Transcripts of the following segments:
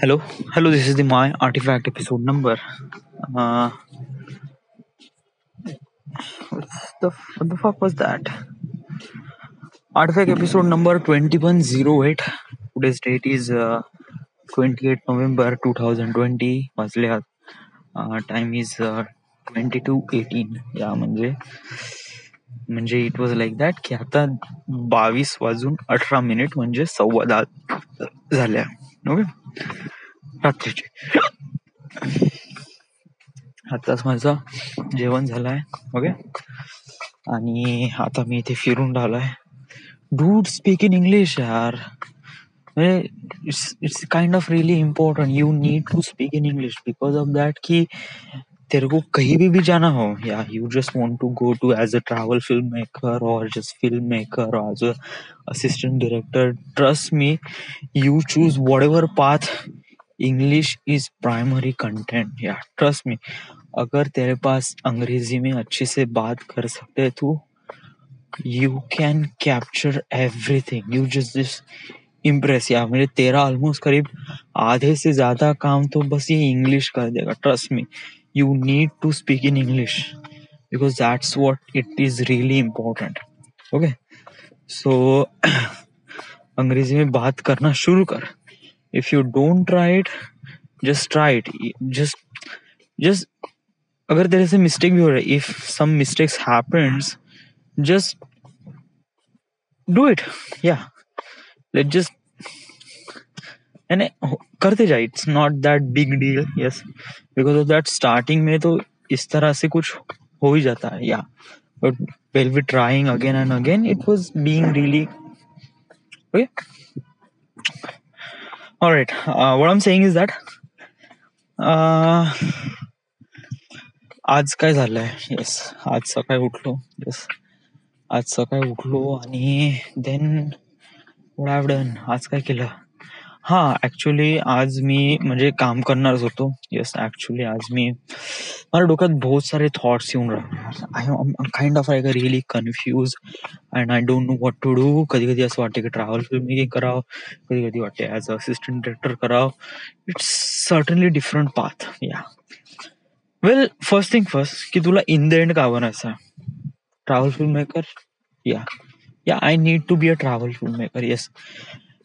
Hello, hello. This is the My Artifact episode number. Uh, what the fuck was that? Artifact episode number 2108. Today's date is 28 November 2020. वाजले time is 22:18. या म्हणजे it was like that की आता 22:18 म्हणजे 10:15 झाल्या. Okay, रात्रीचे. आताच माझं जेवण झालंय. ओके, आणि आता मी इथे फिरून राहिलोय. डूड स्पीक इन इंग्लिश यार. It's kind of really important. You need to speak in English because of that कि तेरे को कहीं भी जाना हो, या you just want to go to as a travel film maker और जस्ट फिल्म मेकर और as a assistant director, trust me, you choose whatever path, English is primary content. या ट्रस्ट मी, अगर तेरे पास अंग्रेजी में अच्छे से बात कर सकते तू, you can capture everything. You just impress. या मेरे तेरा ऑलमोस्ट करीब आधे से ज्यादा काम तो बस ये इंग्लिश कर देगा. Trust me, you need to speak in English because that's what it is really important. Okay, so अंग्रेजी में बात करना शुरू कर. If you don't try it, just try it. Just अगर तेरे से मिस्टेक भी हो रहा है, if some mistakes happens, just do it. Yeah, let's just and करते जाए. It's not that big deal. Yes, because of that starting में तो इस तरह से कुछ हो ही जाता है. Yeah, but while we trying again and again, it was being really okay. All right. What I'm saying is that आज काय झालंय. येस, आज सकाळी उठलो. येस, आज सकाळी उठलो आणि then what I have done. आज काय केलं? हा, ऍक्च्युली आज मी म्हणजे काम करणारच होतो. येस, ऍक्च्युली आज मी माझ्या डोक्यात बहुत सारे थॉट्स येऊन राहिले. I am kind of like really confuse and I don't know what to do. कधी कधी असं वाटतं की ट्रॅव्हल फिल्म मेकिंग करावं, कधी कधी वाटते ऍज अ असिस्टंट डायरेक्टर करावं. It's certainly different path. या वेल, फर्स्ट थिंग फर्स्ट, की तुला इन द एंड का बनायचं? Travel film maker? Yeah I need to be a travel film maker. Yes,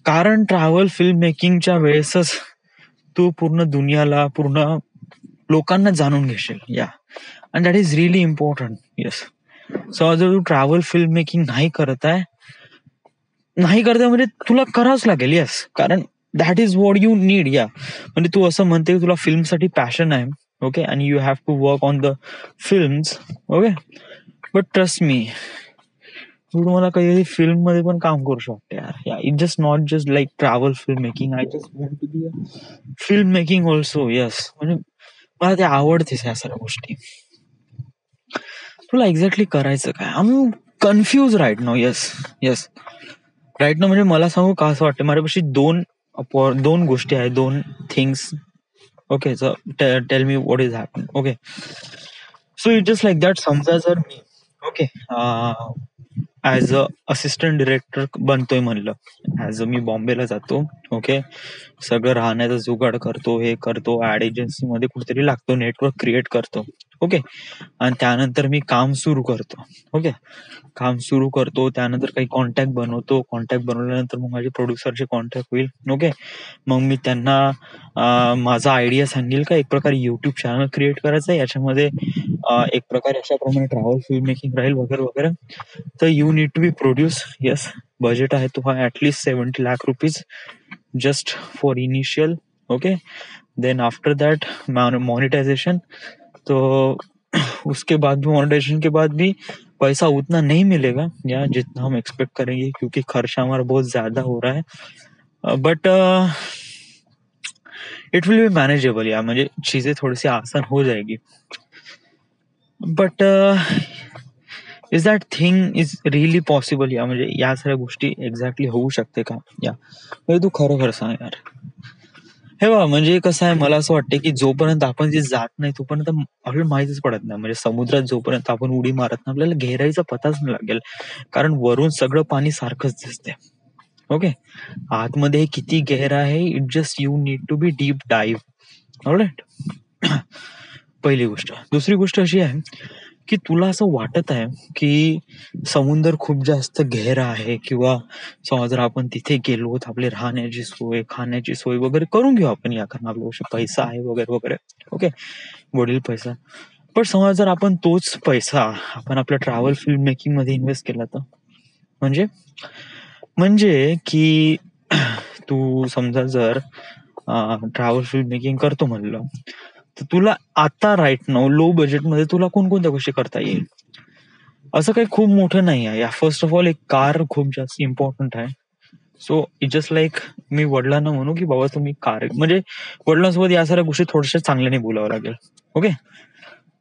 कारण ट्रॅव्हल फिल्म मेकिंगच्या वेळेसच तू पूर्ण दुनियाला, पूर्ण लोकांना जाणून घेशील. Yeah, and that is really important. Yes, so जर तू ट्रॅव्हल फिल्म मेकिंग नाही करत आहे म्हणजे तुला करावंच लागेल. येस, कारण that is what you need. Yeah, म्हणजे तू असं म्हणते की तुला फिल्मसाठी पॅशन आहे. Okay, and you have to work on the films. Okay, but trust me, तू तुम्हाला काही फिल्म मध्ये पण काम करू शकते यार. Yeah, it just not just like travel film making. I just want to be a film making also. Yes, म्हणजे मला ते आवडतेच या सर्व गोष्टी. तुला एक्झॅक्टली करायचं काय? I am confuse right now. Yes yes, right now म्हणजे मला सांगू का असं वाटतं, माझ्यापाशी दोन गोष्टी आहेत, दोन things. Okay, so tell me what is happen. Okay, so it just like that. समजा जर मी okay as a assistant director बनतोय म्हणलं, ऍज अ मी बॉम्बेला जातो. ओके, सगळं राहण्याचा जुगाड करतो, हे करतो, ऍड एजन्सी मध्ये कुठेतरी लागतो, नेटवर्क क्रिएट करतो. ओके, आणि त्यानंतर मी काम सुरू करतो. ओके, काम सुरू करतो, त्यानंतर काही कॉन्टॅक्ट बनवतो. कॉन्टॅक्ट बनवल्यानंतर मग माझे प्रोड्युसरचे कॉन्टॅक्ट होईल. ओके, मग मी त्यांना माझा आयडिया सांगेल का एक प्रकारे युट्यूब चॅनल क्रिएट करायचा, याच्यामध्ये एक प्रकारे अशाप्रमाणे ट्रॅव्हल फिल्म मेकिंग राहील वगैरे वगैरे. तर you need to be produce. Yes, budget आहे तो at least 70 lakh rupees just for initial. Okay, then after that monetisation. तो उसके बाद भी, मोनेटाइजेशन के बाद भी पैसा उतना नहीं मिलेगा या जितना हम एक्सपेक्ट करेंगे, क्योंकि खर्चा हमारा बहुत ज्यादा हो रहा है. But it will be manageable. या म्हणजे चीजें थोड़ी सी आसान हो जाएगी. But is that thing is really possible? या म्हणजे या सगळ्या गोष्टी एक्झॅक्टली होऊ शकते का? या म्हणजे तू खरोखर सांग यार. हे बघा, म्हणजे कसं आहे, मला असं वाटतं की जोपर्यंत आपण जे जात नाही तोपर्यंत आपल्याला माहितीच पडत नाही. म्हणजे समुद्रात जोपर्यंत आपण उडी मारत नाही, आपल्याला गहराईचा पताच नाही लागेल, कारण वरून सगळं पाणी सारखंच दिसते. ओके. आतमध्ये किती गहरा आहे, it just you need to be deep dive. Alright. पहिली गोष्ट. दुसरी गोष्ट अशी आहे की तुला असं वाटत आहे की समुद्र खूप जास्त गहरा आहे, किंवा समजा जर आपण तिथे गेलो तर आपली राहण्याची सोय, खाण्याची सोय वगैरे करून घेऊ आपण, या कारण आपल्यापाशी पैसा आहे वगैरे वगैरे. ओके. वडील पैसा. पण समजा जर आपण तोच पैसा आपण आपल्या ट्रॅव्हल फिल्म मेकिंग मध्ये इन्व्हेस्ट केला तर, म्हणजे म्हणजे की तू समजा जर ट्रॅव्हल फिल्म मेकिंग करतो म्हणलं, तर तुला आता राईट नाऊ लो बजेटमध्ये तुला कोणकोणत्या गोष्टी करता येईल. असं काही खूप मोठं नाही आहे. फर्स्ट ऑफ ऑल एक कार खूप जास्त इम्पॉर्टंट आहे. सो इट जस्ट लाईक मी वडिलांना म्हणू की बाबा तुम्ही कार, म्हणजे वडिलांसोबत या साऱ्या गोष्टी थोड्याशा चांगल्याने बोलावं लागेल. ओके.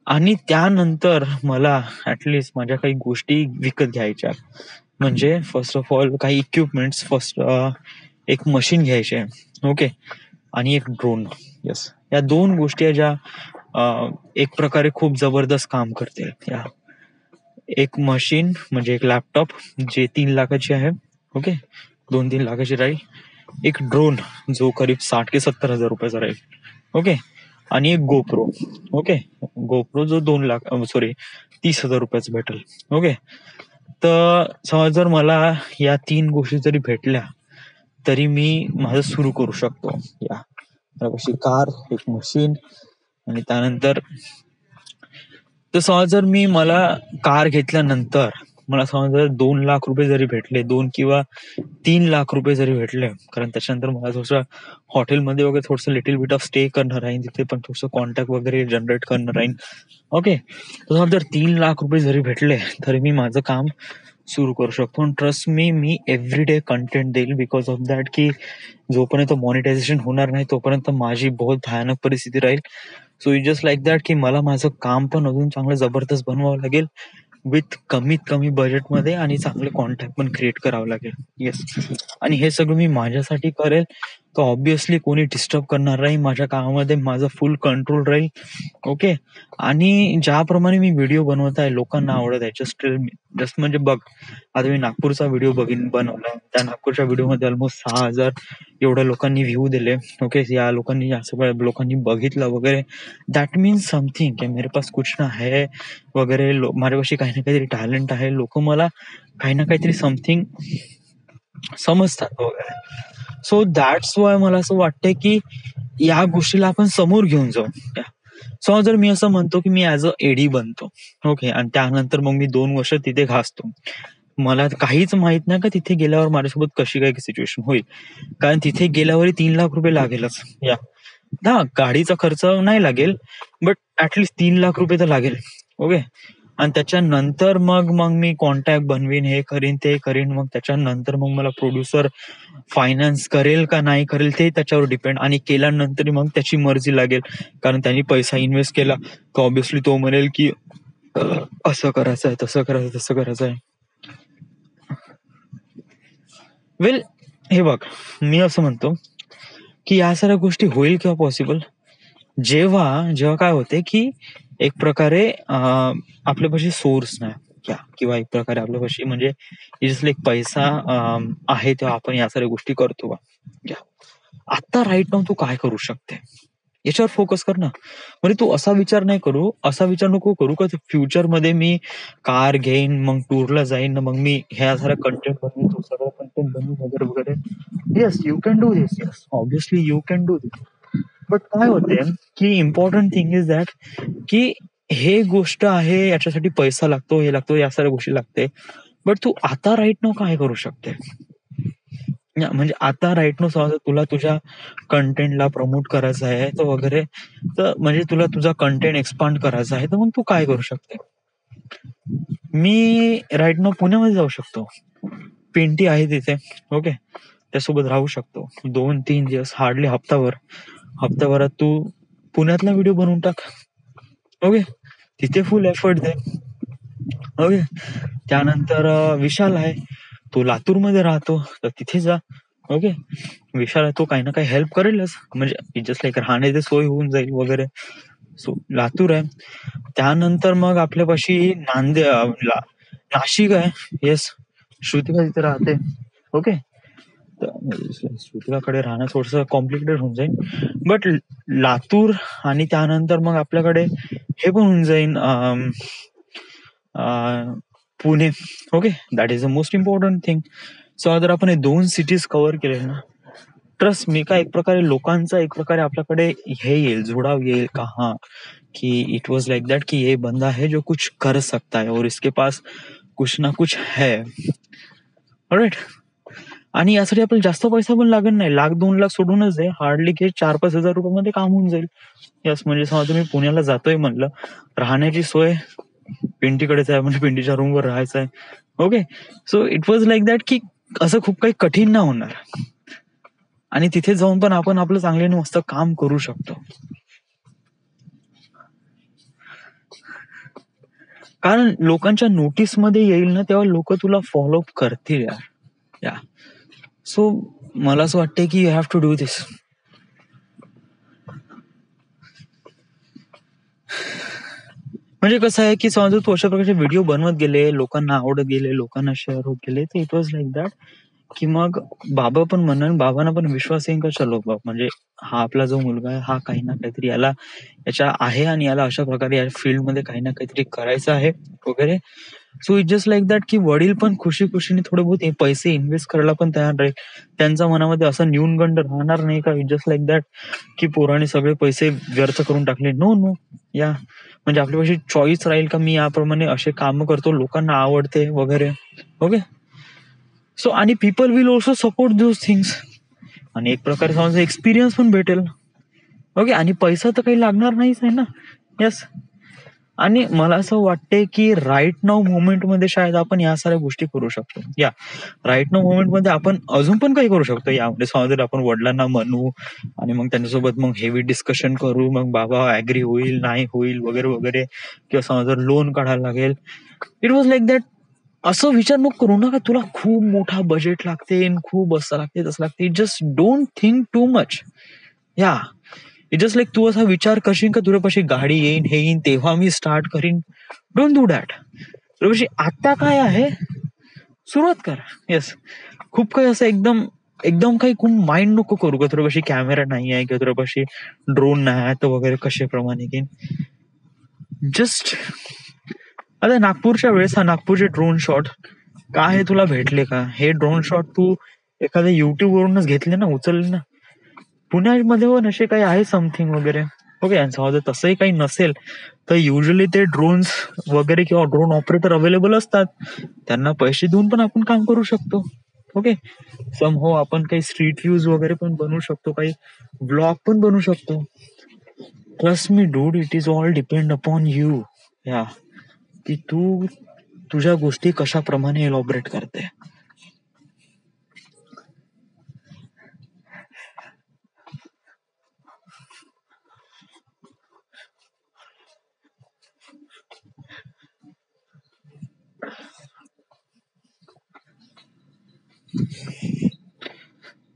आणि त्यानंतर मला ऍटलिस्ट माझ्या काही गोष्टी विकत घ्यायच्या, म्हणजे फर्स्ट ऑफ ऑल काही इक्विपमेंट्स, फर्स्ट एक मशीन घ्यायचे. ओके. आणि एक ड्रोन. येस. या दोन गोष्टी आहे ज्या एक प्रकारे खूप जबरदस्त काम करतील. या एक मशीन म्हणजे एक लॅपटॉप जे 3 लाखाची आहे. ओके. 2-3 लाखाची राहील. एक ड्रोन जो करीब 60,000 ते 70,000 रुपयाचा राहील. ओके. आणि एक गोप्रो. ओके. गोप्रो जो 2 लाख, सॉरी 30,000 रुपयाचा भेटेल. ओके. तर समजा जर मला या 3 गोष्टी जरी भेटल्या तरी मी माझं सुरू करू शकतो. या कशी कार, एक मशीन, आणि त्यानंतर तर समजा जर मला कार घेतल्यानंतर मला समजा जर 2 लाख रुपये जरी भेटले, 2 किंवा 3 लाख रुपये जरी भेटले, कारण त्याच्यानंतर मला थोडंसं हॉटेलमध्ये वगैरे थोडंसं लिटिल बिट ऑफ स्टे करणार आहे, तिथे पण थोडंसं कॉन्टॅक्ट वगैरे जनरेट करणार आहे. ओके. तर जर 3 लाख रुपये जरी भेटले तरी मी माझं काम सुरू करू शकतो. Trust me every day content देईल, बिकॉज ऑफ दॅट की जोपर्यंत मॉनिटायझेशन होणार नाही तोपर्यंत माझी बहुत भयानक परिस्थिती राहील. So it just like that की मला माझं काम पण अजून चांगलं जबरदस्त बनवावं लागेल, विथ कमीत कमी बजेटमध्ये, आणि चांगले कॉन्टॅक्ट पण क्रिएट करावं लागेल. येस. आणि हे सगळं मी माझ्यासाठी करेल, तर ऑब्विसली कोणी डिस्टर्ब करणार नाही माझ्या कामामध्ये, माझं फुल कंट्रोल राहील. ओके. आणि ज्याप्रमाणे मी व्हिडिओ बनवत आहे लोकांना आवडत आहे. जस्ट म्हणजे बघ, आता मी नागपूरचा व्हिडिओ बनवला, त्या नागपूरच्या व्हिडिओमध्ये ऑलमोस्ट 6,000 एवढ्या लोकांनी व्ह्यू दिले. ओके. या लोकांनी, या सगळ्या लोकांनी बघितलं वगैरे. दॅट मीन्स समथिंग की मेरे पास कुछ ना है वगैरे, माझ्यापाशी काही ना काहीतरी टॅलेंट आहे, लोक मला काही ना काहीतरी समथिंग समजतात वगैरे. सो दॅट्स वाय मला असं वाटतंय की या गोष्टीला आपण समोर घेऊन जाऊ. समजा जर मी असं म्हणतो की मी ऍज अ एडी बनतो. ओके. आणि त्यानंतर मग मी 2 वर्ष तिथे घासतो. मला काहीच माहित नाही का तिथे गेल्यावर माझ्यासोबत कशी काय सिच्युएशन होईल, कारण तिथे गेल्यावरही 3 लाख रुपये लागेलच. या हा गाडीचा खर्च नाही लागेल, बट ऍटलिस्ट 3 लाख रुपये तर लागेल. ओके. आणि त्याच्यानंतर मग मग मी कॉन्टॅक्ट बनवीन, हे करीन ते करीन, मग त्याच्यानंतर मग मला प्रोड्युसर फायनान्स करेल का नाही करेल ते त्याच्यावर डिपेंड, आणि केल्यानंतर मग त्याची मर्जी लागेल, कारण त्यांनी पैसा इन्व्हेस्ट केला तर ऑब्व्हियसली तो म्हणेल की असं करायचं आहे, तसं करायचं, तसं करायचं आहे. वेल, हे बघ, मी असं म्हणतो की या साऱ्या गोष्टी होईल किंवा पॉसिबल जेव्हा जेव्हा काय होते की एक प्रकारे आपल्यापाशी सोर्स नाही, किंवा एक प्रकारे आपल्यापाशी म्हणजे जसं एक पैसा आहे, तेव्हा आपण या साऱ्या गोष्टी करतो. आता राईट नाव तू काय करू शकते याच्यावर फोकस कर ना. म्हणजे तू असा विचार नको करू का फ्युचरमध्ये मी कार घेईन, मग टूरला जाईन, मग मी ह्या साऱ्या कंटेंट बनवून, तो सगळं कंटेंट बनवून वगैरे वगैरे. Yes, you can do this. Yes, obviously you can do this. But काय होते की इम्पॉर्टंट थिंग इज दॅट की हे गोष्ट आहे, याच्यासाठी पैसा लागतो, हे लागतो, या साऱ्या गोष्टी लागते. बट तू आता राईट नाव काय करू शकते, म्हणजे आता राईट नो समजा तुला तुझ्या कंटेंटला प्रमोट करायचं आहे तर वगैरे, तर म्हणजे तुला तुझा कंटेंट एक्सपांड करायचा आहे, तर मग तू काय करू शकते. मी राईट नाव पुण्यामध्ये जाऊ शकतो. पेंटी आहे तिथे. ओके. त्यासोबत राहू शकतो 2-3 दिवस, हार्डली हप्ताभरात तू पुण्यातला व्हिडिओ बनवून टाक. ओके. तिथे फुल एफर्ट दे. ओके. त्यानंतर विशाल आहे, तो लातूरमध्ये राहतो, तर तिथे जा. ओके. विशाल आहे, तो काही ना काही हेल्प करेलच, म्हणजे जस्ट लाईक राहण्याची सोय होऊन जाईल वगैरे. सो लातूर आहे. त्यानंतर मग आपल्यापाशी नाशिक आहे. येस, श्रुतिका तिथे राहते. ओके. श्रुतिकाकडे राहणं थोडंसं कॉम्प्लिकेटेड होऊन जाईल. बट लातूर आणि त्यानंतर मग आपल्याकडे हे पण होऊन जाईल Pune. Okay, that is the most important thing. So जर आपण हे 2 सिटीज कव्हर केले ना, ट्रस्ट मी का एक प्रकारे लोकांचा एक प्रकारे आपल्याकडे हे येईल, जुडाव येईल का हाँ कि इट वॉज लाइक दैट कि ये बंदा है जो कुछ कर सकता है और इसके पास कुछ ना कुछ है. राईट. आणि यासाठी आपल्याला जास्त पैसा पण लागत नाही, 1,00,000-2,00,000 सोडूनच आहे, हार्डली के 4-5 हजार रुपयामध्ये काम होऊन जाईल. यस, म्हणजे समजा तुम्ही पुण्याला जातोय म्हणलं, राहण्याची सोय पिंटीकडेच आहे, म्हणजे पिंटीच्या रूमवर राहायचं आहे. Okay, so it was like that की असं खूप काही कठीण नाही होणार आणि तिथे जाऊन पण आपण आपलं चांगल्याने मस्त काम करू शकतो. कारण लोकांच्या नोटीस मध्ये येईल ना, तेव्हा लोक तुला फॉलो करतील यार. या सो मला असं वाटतंय की यू हॅव टू डू दिस. म्हणजे कसं आहे की समजा तू अशा प्रकारचे व्हिडिओ बनवत गेले, लोकांना आवडत गेले, लोकांना शेअर होत गेले, तर इट वॉज लाईक दॅट की मग बाबा पण म्हणून बाबांना पण विश्वास येईल का चलो बाबा, म्हणजे हा आपला जो मुलगा आहे हा काही ना काहीतरी याला याच्या आहे आणि याला अशा प्रकारे या फील्डमध्ये काही ना काहीतरी करायचं आहे वगैरे. So it just like that की वडील पण खुशी खुशीने थोडे बहुत पैसे इन्व्हेस्ट करायला पण तयार राहील. त्यांच्या मनामध्ये असं न्यूनगंड राहणार नाही का इट जस्ट लाईक दॅट की पोराने सगळे पैसे व्यर्थ करून टाकले. नो नो, या म्हणजे आपल्यापाशी चॉईस राहील का मी याप्रमाणे असे काम करतो, लोकांना आवडते वगैरे. ओके, सो आणि people will also support those things आणि एक प्रकारे समजा एक्सपिरियन्स पण भेटेल. ओके, आणि पैसा तर काही लागणार नाहीच आहे ना. यस, आणि मला असं वाटतंय की राईट नाव मोमेंट मध्ये शायद आपण या साऱ्या गोष्टी करू शकतो. या राईट नाव मोमेंट मध्ये आपण अजून पण काही करू शकतो. यामध्ये समजा आपण वडिलांना म्हणू आणि मग त्यांच्यासोबत मग हेवी डिस्कशन करू, मग बाबा ऍग्री होईल नाही होईल वगैरे वगैरे, किंवा समजा लोन काढायला लागेल. It was like that. असं विचार नको करू ना का तुला खूप मोठा बजेट लागते, खूप असं लागते तसं लागते. Just don't think too much. या इट जस्ट लाईक तू असा विचार करशील का तुझ्यापाशी गाडी येईन हे येईन तेव्हा मी स्टार्ट करीन. Don't do that. तुझ्यापाशी आता काय आहे सुरुवात कर. येस, खूप काही असं एकदम एकदम काही खूप माइंड नको करू का तुझ्यापाशी कॅमेरा नाही आहे किंवा तुझ्यापाशी ड्रोन नाही आहे तर वगैरे कशा प्रमाणे घेईन. जस्ट आता नागपूरच्या वेळेस हा नागपूरचे ड्रोन शॉट काय हे तुला भेटले का? हे ड्रोन शॉट तू एखाद्या युट्यूब वरूनच घेतले ना, उचलले ना. पुण्यामध्ये पण असे काही आहे समथिंग वगैरे. ओके, आणि समजा तसंही काही नसेल तर युजली ते ड्रोन्स वगैरे किंवा ड्रोन ऑपरेटर अवेलेबल असतात, त्यांना पैसे देऊन पण आपण काम करू शकतो. ओके, सम हो आपण काही स्ट्रीट व्ह्यूज वगैरे पण बनवू शकतो, काही ब्लॉग पण बनवू शकतो. Trust me dude, it is all depend upon you. या की तू तुझ्या गोष्टी कशा प्रमाणे एलॉबरेट करते.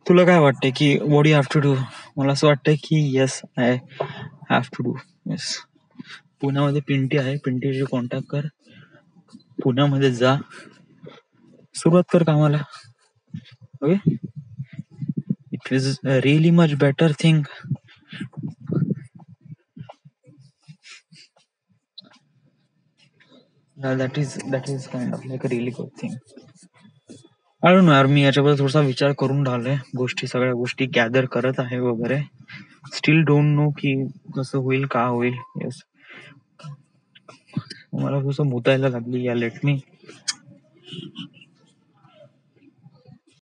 तुला काय वाटतंय की what you have to do? मला असं वाटतंय की yes I have to do. Yes, पुण्यामध्ये पिंटी आहे, पिंटीशी कॉन्टॅक्ट कर, पुण्यामध्ये जा, सुरुवात कर कामाला. Okay, it is really much better thing. That is kind of like a really good thing. I don't no यार, मी याच्याबद्दल थोडासा विचार करून राहिलोय, गोष्टी सगळ्या गोष्टी गॅदर करत आहे वगैरे. स्टील डोंट नो की कसं होईल का होईल. येस, मला थोडंसं मुतायला लागली. या लेट मी